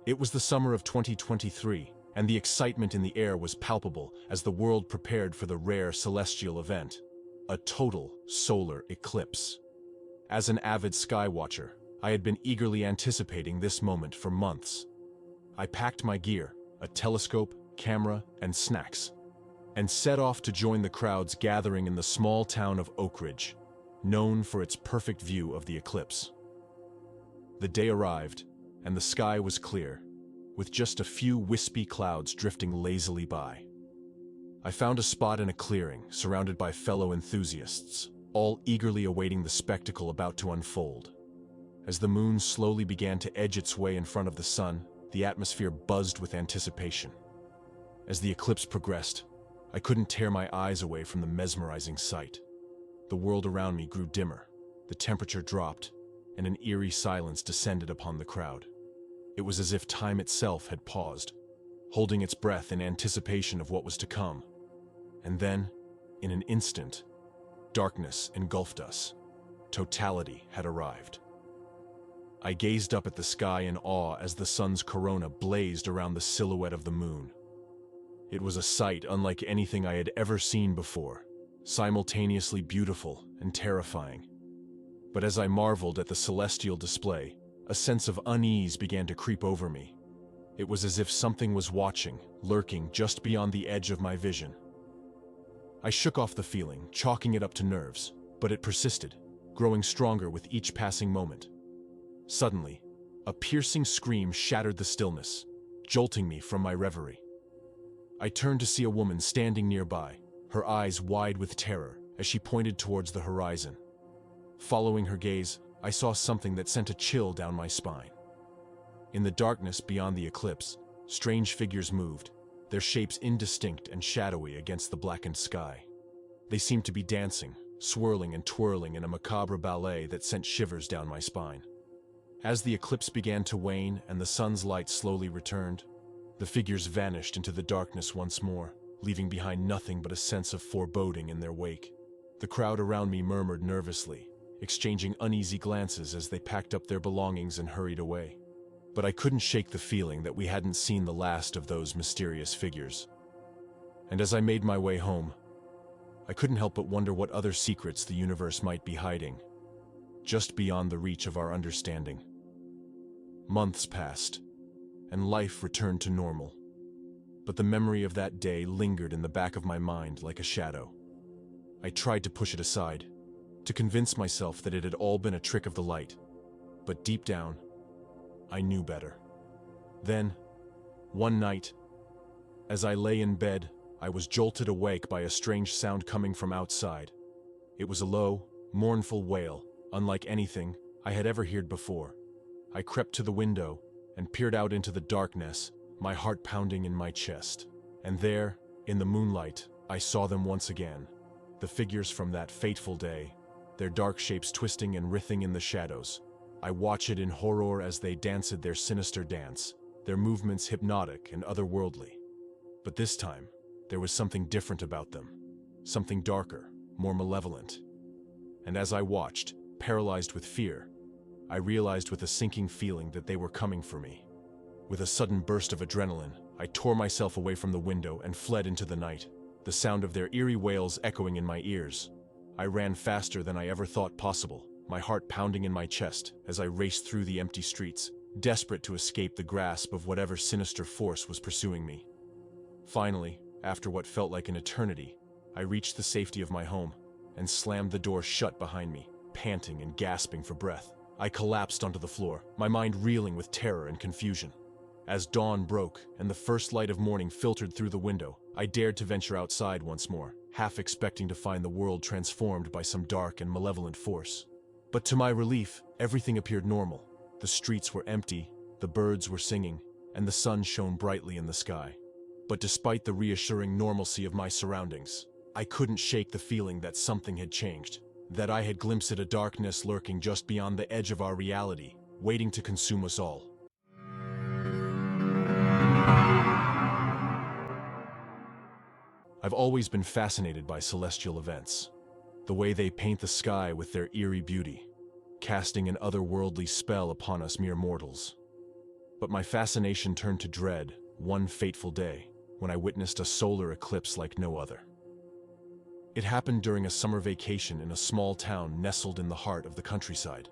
It was the summer of 2023, and the excitement in the air was palpable as the world prepared for the rare celestial event, a total solar eclipse. As an avid sky watcher, I had been eagerly anticipating this moment for months. I packed my gear, a telescope, camera, and snacks, and set off to join the crowds gathering in the small town of Oak Ridge, known for its perfect view of the eclipse. The day arrived, and the sky was clear, with just a few wispy clouds drifting lazily by. I found a spot in a clearing, surrounded by fellow enthusiasts, all eagerly awaiting the spectacle about to unfold. As the moon slowly began to edge its way in front of the sun, the atmosphere buzzed with anticipation. As the eclipse progressed, I couldn't tear my eyes away from the mesmerizing sight. The world around me grew dimmer, the temperature dropped, and an eerie silence descended upon the crowd. It was as if time itself had paused, holding its breath in anticipation of what was to come. And then, in an instant, darkness engulfed us. Totality had arrived. I gazed up at the sky in awe as the sun's corona blazed around the silhouette of the moon. It was a sight unlike anything I had ever seen before, simultaneously beautiful and terrifying. But as I marveled at the celestial display, a sense of unease began to creep over me. It was as if something was watching, lurking just beyond the edge of my vision. I shook off the feeling, chalking it up to nerves, but it persisted, growing stronger with each passing moment. Suddenly, a piercing scream shattered the stillness, jolting me from my reverie. I turned to see a woman standing nearby, her eyes wide with terror as she pointed towards the horizon. Following her gaze, I saw something that sent a chill down my spine. In the darkness beyond the eclipse, strange figures moved, their shapes indistinct and shadowy against the blackened sky. They seemed to be dancing, swirling and twirling in a macabre ballet that sent shivers down my spine. As the eclipse began to wane and the sun's light slowly returned, the figures vanished into the darkness once more, leaving behind nothing but a sense of foreboding in their wake. The crowd around me murmured nervously, exchanging uneasy glances as they packed up their belongings and hurried away. But I couldn't shake the feeling that we hadn't seen the last of those mysterious figures. And as I made my way home, I couldn't help but wonder what other secrets the universe might be hiding, just beyond the reach of our understanding. Months passed, and life returned to normal. But the memory of that day lingered in the back of my mind like a shadow. I tried to push it aside, to convince myself that it had all been a trick of the light. But deep down, I knew better. Then, one night, as I lay in bed, I was jolted awake by a strange sound coming from outside. It was a low, mournful wail, unlike anything I had ever heard before. I crept to the window and peered out into the darkness, my heart pounding in my chest. And there, in the moonlight, I saw them once again, the figures from that fateful day, their dark shapes twisting and writhing in the shadows. I watched it in horror as they danced their sinister dance, their movements hypnotic and otherworldly. But this time, there was something different about them, something darker, more malevolent. And as I watched, paralyzed with fear, I realized with a sinking feeling that they were coming for me. With a sudden burst of adrenaline, I tore myself away from the window and fled into the night, the sound of their eerie wails echoing in my ears. I ran faster than I ever thought possible, my heart pounding in my chest as I raced through the empty streets, desperate to escape the grasp of whatever sinister force was pursuing me. Finally, after what felt like an eternity, I reached the safety of my home and slammed the door shut behind me, panting and gasping for breath. I collapsed onto the floor, my mind reeling with terror and confusion. As dawn broke and the first light of morning filtered through the window, I dared to venture outside once more, half expecting to find the world transformed by some dark and malevolent force. But to my relief, everything appeared normal. The streets were empty, the birds were singing, and the sun shone brightly in the sky. But despite the reassuring normalcy of my surroundings, I couldn't shake the feeling that something had changed, that I had glimpsed a darkness lurking just beyond the edge of our reality, waiting to consume us all. I've always been fascinated by celestial events, the way they paint the sky with their eerie beauty, casting an otherworldly spell upon us mere mortals. But my fascination turned to dread one fateful day when I witnessed a solar eclipse like no other. It happened during a summer vacation in a small town nestled in the heart of the countryside.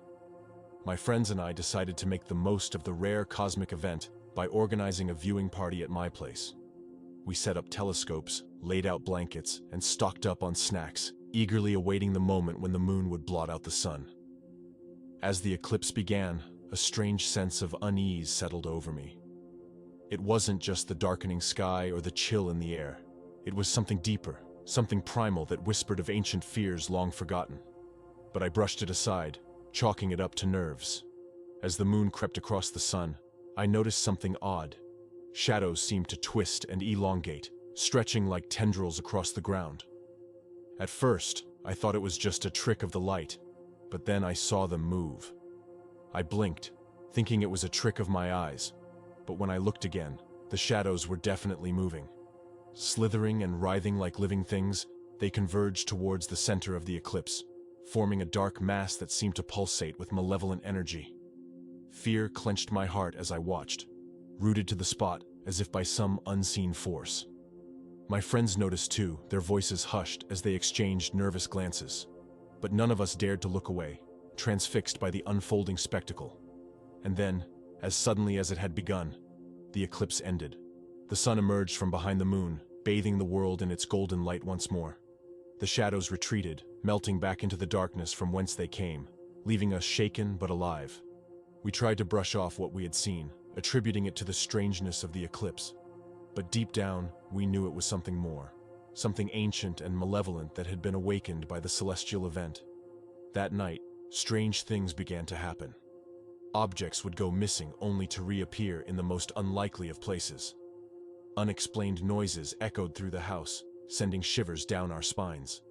My friends and I decided to make the most of the rare cosmic event by organizing a viewing party at my place. We set up telescopes, laid out blankets, and stocked up on snacks, eagerly awaiting the moment when the moon would blot out the sun. As the eclipse began, a strange sense of unease settled over me. It wasn't just the darkening sky or the chill in the air. It was something deeper, something primal that whispered of ancient fears long forgotten. But I brushed it aside, chalking it up to nerves. As the moon crept across the sun, I noticed something odd. Shadows seemed to twist and elongate, stretching like tendrils across the ground. At first, I thought it was just a trick of the light, but then I saw them move. I blinked, thinking it was a trick of my eyes, but when I looked again, the shadows were definitely moving. Slithering and writhing like living things, they converged towards the center of the eclipse, forming a dark mass that seemed to pulsate with malevolent energy. Fear clenched my heart as I watched, rooted to the spot as if by some unseen force. My friends noticed too, their voices hushed as they exchanged nervous glances. But none of us dared to look away, transfixed by the unfolding spectacle. And then, as suddenly as it had begun, the eclipse ended. The sun emerged from behind the moon, bathing the world in its golden light once more. The shadows retreated, melting back into the darkness from whence they came, leaving us shaken but alive. We tried to brush off what we had seen, attributing it to the strangeness of the eclipse. But deep down, we knew it was something more, something ancient and malevolent that had been awakened by the celestial event. That night, strange things began to happen. Objects would go missing only to reappear in the most unlikely of places. Unexplained noises echoed through the house, sending shivers down our spines.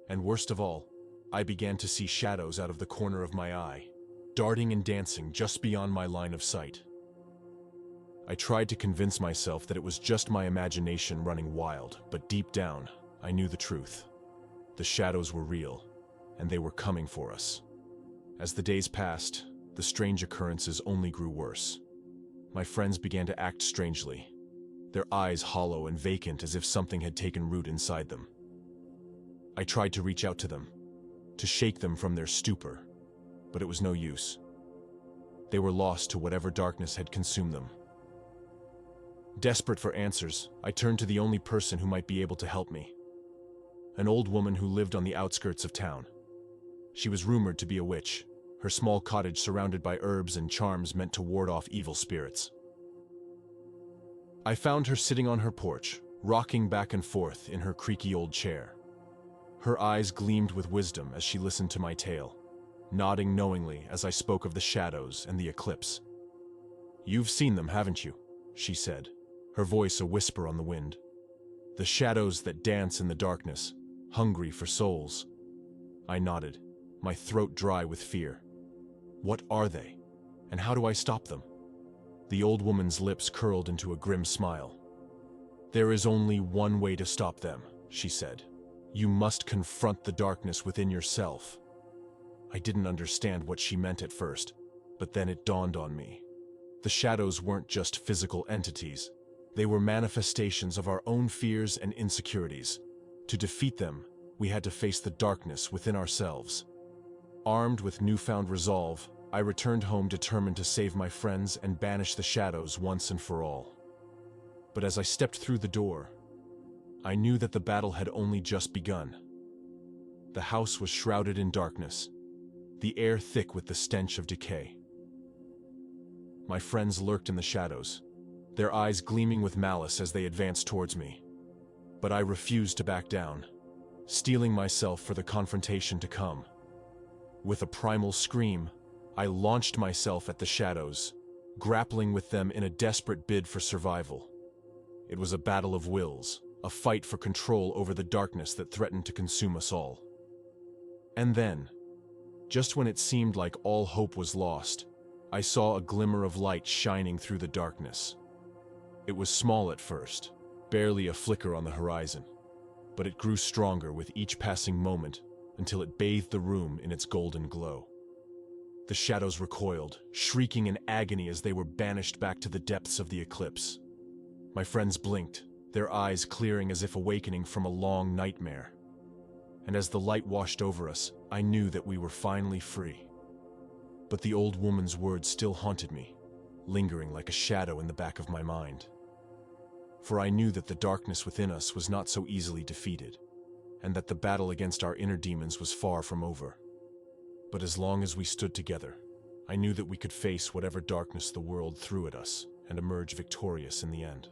And worst of all, I began to see shadows out of the corner of my eye, darting and dancing just beyond my line of sight. I tried to convince myself that it was just my imagination running wild, but deep down, I knew the truth. The shadows were real, and they were coming for us. As the days passed, the strange occurrences only grew worse. My friends began to act strangely, their eyes hollow and vacant as if something had taken root inside them. I tried to reach out to them, to shake them from their stupor, but it was no use. They were lost to whatever darkness had consumed them. Desperate for answers, I turned to the only person who might be able to help me. An old woman who lived on the outskirts of town. She was rumored to be a witch, her small cottage surrounded by herbs and charms meant to ward off evil spirits. I found her sitting on her porch, rocking back and forth in her creaky old chair. Her eyes gleamed with wisdom as she listened to my tale, nodding knowingly as I spoke of the shadows and the eclipse. "You've seen them, haven't you?" she said, her voice a whisper on the wind. "The shadows that dance in the darkness, hungry for souls." I nodded, my throat dry with fear. "What are they? And how do I stop them?" The old woman's lips curled into a grim smile. "There is only one way to stop them," she said. "You must confront the darkness within yourself." I didn't understand what she meant at first, but then it dawned on me. The shadows weren't just physical entities. They were manifestations of our own fears and insecurities. To defeat them, we had to face the darkness within ourselves. Armed with newfound resolve, I returned home determined to save my friends and banish the shadows once and for all. But as I stepped through the door, I knew that the battle had only just begun. The house was shrouded in darkness, the air thick with the stench of decay. My friends lurked in the shadows, their eyes gleaming with malice as they advanced towards me. But I refused to back down, steeling myself for the confrontation to come. With a primal scream, I launched myself at the shadows, grappling with them in a desperate bid for survival. It was a battle of wills, a fight for control over the darkness that threatened to consume us all. And then, just when it seemed like all hope was lost, I saw a glimmer of light shining through the darkness. It was small at first, barely a flicker on the horizon, but it grew stronger with each passing moment until it bathed the room in its golden glow. The shadows recoiled, shrieking in agony as they were banished back to the depths of the eclipse. My friends blinked, their eyes clearing as if awakening from a long nightmare. And as the light washed over us, I knew that we were finally free. But the old woman's words still haunted me, lingering like a shadow in the back of my mind. For I knew that the darkness within us was not so easily defeated, and that the battle against our inner demons was far from over. But as long as we stood together, I knew that we could face whatever darkness the world threw at us and emerge victorious in the end.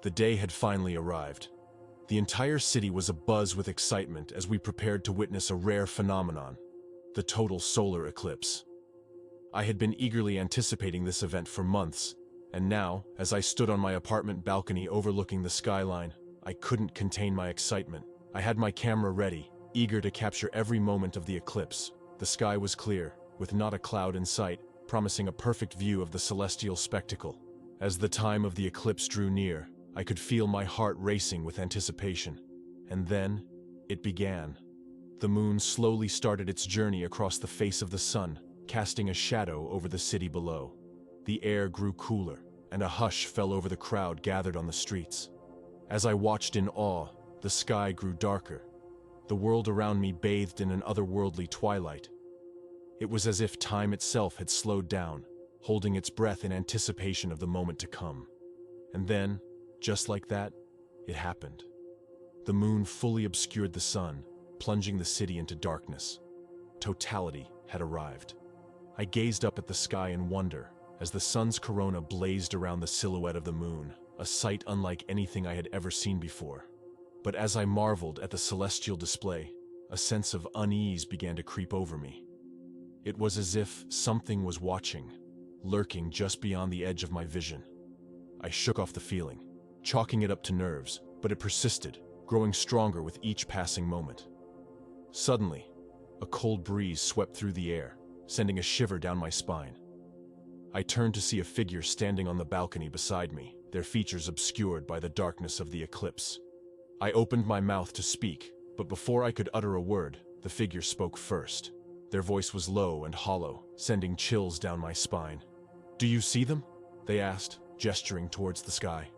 The day had finally arrived. The entire city was abuzz with excitement as we prepared to witness a rare phenomenon, the total solar eclipse. I had been eagerly anticipating this event for months, and now, as I stood on my apartment balcony overlooking the skyline, I couldn't contain my excitement. I had my camera ready, eager to capture every moment of the eclipse. The sky was clear, with not a cloud in sight, promising a perfect view of the celestial spectacle. As the time of the eclipse drew near, I could feel my heart racing with anticipation. And then, it began. The moon slowly started its journey across the face of the sun, casting a shadow over the city below. The air grew cooler, and a hush fell over the crowd gathered on the streets. As I watched in awe, the sky grew darker. The world around me bathed in an otherworldly twilight. It was as if time itself had slowed down, holding its breath in anticipation of the moment to come. And then, just like that, it happened. The moon fully obscured the sun, plunging the city into darkness. Totality had arrived. I gazed up at the sky in wonder as the sun's corona blazed around the silhouette of the moon, a sight unlike anything I had ever seen before. But as I marveled at the celestial display, a sense of unease began to creep over me. It was as if something was watching, lurking just beyond the edge of my vision. I shook off the feeling, chalking it up to nerves, but it persisted, growing stronger with each passing moment. Suddenly, a cold breeze swept through the air, sending a shiver down my spine. I turned to see a figure standing on the balcony beside me, their features obscured by the darkness of the eclipse. I opened my mouth to speak, but before I could utter a word, the figure spoke first. Their voice was low and hollow, sending chills down my spine. "Do you see them?" they asked, gesturing towards the sky.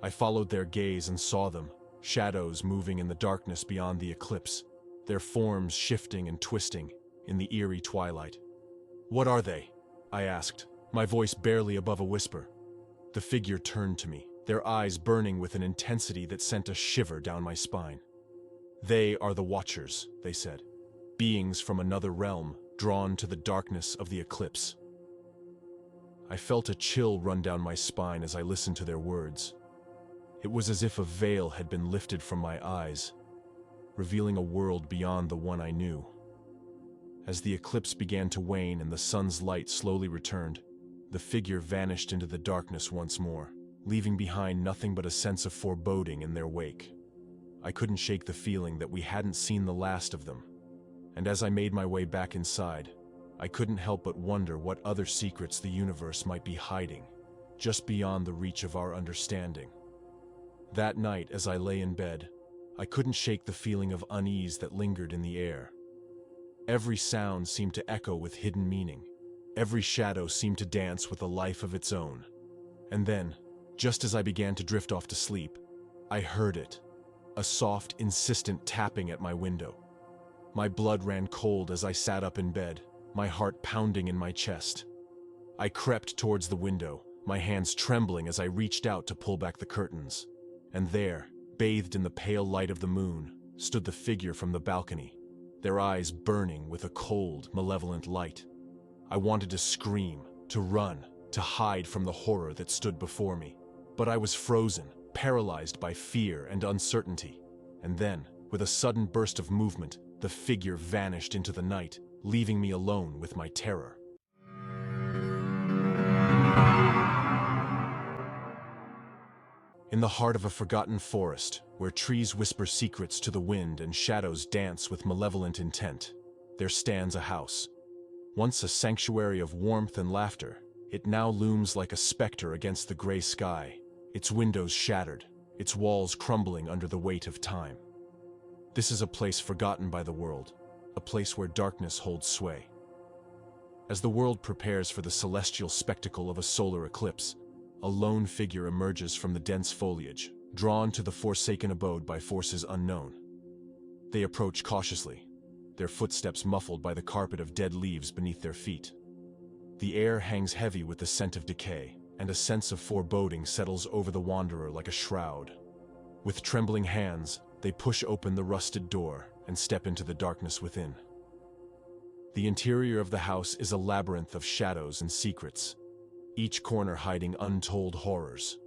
I followed their gaze and saw them, shadows moving in the darkness beyond the eclipse, their forms shifting and twisting in the eerie twilight. "What are they?" I asked, my voice barely above a whisper. The figure turned to me, their eyes burning with an intensity that sent a shiver down my spine. "They are the Watchers," they said, beings from another realm, drawn to the darkness of the eclipse. I felt a chill run down my spine as I listened to their words. It was as if a veil had been lifted from my eyes, revealing a world beyond the one I knew. As the eclipse began to wane and the sun's light slowly returned, the figure vanished into the darkness once more, leaving behind nothing but a sense of foreboding in their wake. I couldn't shake the feeling that we hadn't seen the last of them, and as I made my way back inside, I couldn't help but wonder what other secrets the universe might be hiding, just beyond the reach of our understanding. That night, as I lay in bed, I couldn't shake the feeling of unease that lingered in the air. Every sound seemed to echo with hidden meaning. Every shadow seemed to dance with a life of its own. And then, just as I began to drift off to sleep, I heard it, a soft, insistent tapping at my window. My blood ran cold as I sat up in bed, my heart pounding in my chest. I crept towards the window, my hands trembling as I reached out to pull back the curtains. And there, bathed in the pale light of the moon, stood the figure from the balcony, their eyes burning with a cold, malevolent light. I wanted to scream, to run, to hide from the horror that stood before me. But I was frozen, paralyzed by fear and uncertainty. And then, with a sudden burst of movement, the figure vanished into the night, leaving me alone with my terror. In the heart of a forgotten forest, where trees whisper secrets to the wind and shadows dance with malevolent intent, there stands a house. Once a sanctuary of warmth and laughter, it now looms like a specter against the gray sky, its windows shattered, its walls crumbling under the weight of time. This is a place forgotten by the world, a place where darkness holds sway. As the world prepares for the celestial spectacle of a solar eclipse, a lone figure emerges from the dense foliage, drawn to the forsaken abode by forces unknown. They approach cautiously, their footsteps muffled by the carpet of dead leaves beneath their feet. The air hangs heavy with the scent of decay, and a sense of foreboding settles over the wanderer like a shroud. With trembling hands, they push open the rusted door and step into the darkness within. The interior of the house is a labyrinth of shadows and secrets, each corner hiding untold horrors.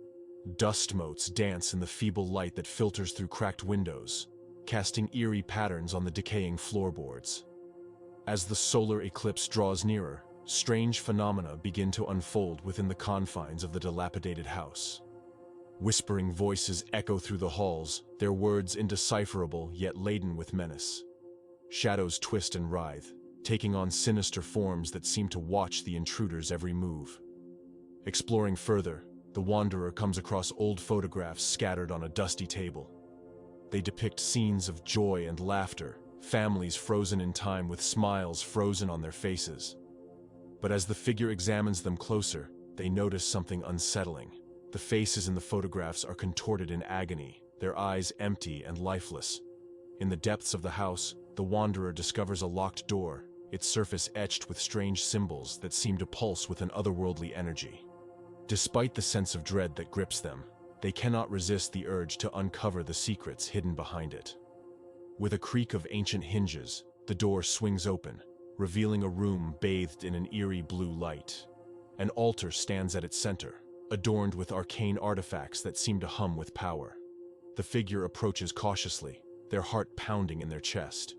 Dust motes dance in the feeble light that filters through cracked windows, casting eerie patterns on the decaying floorboards. As the solar eclipse draws nearer, strange phenomena begin to unfold within the confines of the dilapidated house. Whispering voices echo through the halls, their words indecipherable yet laden with menace. Shadows twist and writhe, taking on sinister forms that seem to watch the intruder's every move. Exploring further, the wanderer comes across old photographs scattered on a dusty table. They depict scenes of joy and laughter, families frozen in time with smiles frozen on their faces. But as the figure examines them closer, they notice something unsettling. The faces in the photographs are contorted in agony, their eyes empty and lifeless. In the depths of the house, the wanderer discovers a locked door, its surface etched with strange symbols that seem to pulse with an otherworldly energy. Despite the sense of dread that grips them, they cannot resist the urge to uncover the secrets hidden behind it. With a creak of ancient hinges, the door swings open, revealing a room bathed in an eerie blue light. An altar stands at its center, adorned with arcane artifacts that seem to hum with power. The figure approaches cautiously, their heart pounding in their chest.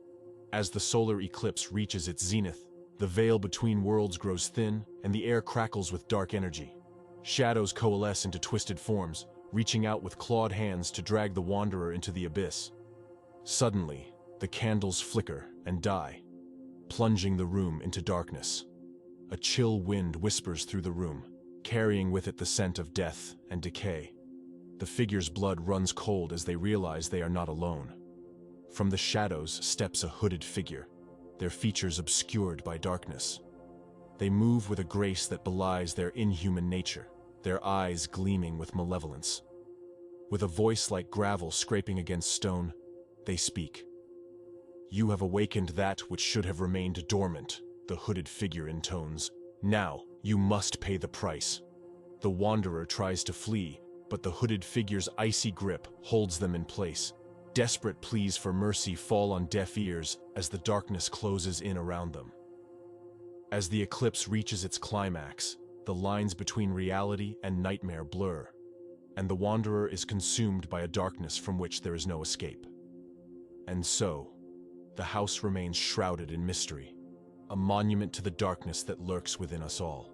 As the solar eclipse reaches its zenith, the veil between worlds grows thin and the air crackles with dark energy. Shadows coalesce into twisted forms, reaching out with clawed hands to drag the wanderer into the abyss. Suddenly, the candles flicker and die, plunging the room into darkness. A chill wind whispers through the room, carrying with it the scent of death and decay. The figure's blood runs cold as they realize they are not alone. From the shadows steps a hooded figure, their features obscured by darkness. They move with a grace that belies their inhuman nature, their eyes gleaming with malevolence. With a voice like gravel scraping against stone, they speak. "You have awakened that which should have remained dormant," the hooded figure intones. "Now, you must pay the price." The wanderer tries to flee, but the hooded figure's icy grip holds them in place. Desperate pleas for mercy fall on deaf ears as the darkness closes in around them. As the eclipse reaches its climax, the lines between reality and nightmare blur, and the wanderer is consumed by a darkness from which there is no escape. And so, the house remains shrouded in mystery, a monument to the darkness that lurks within us all.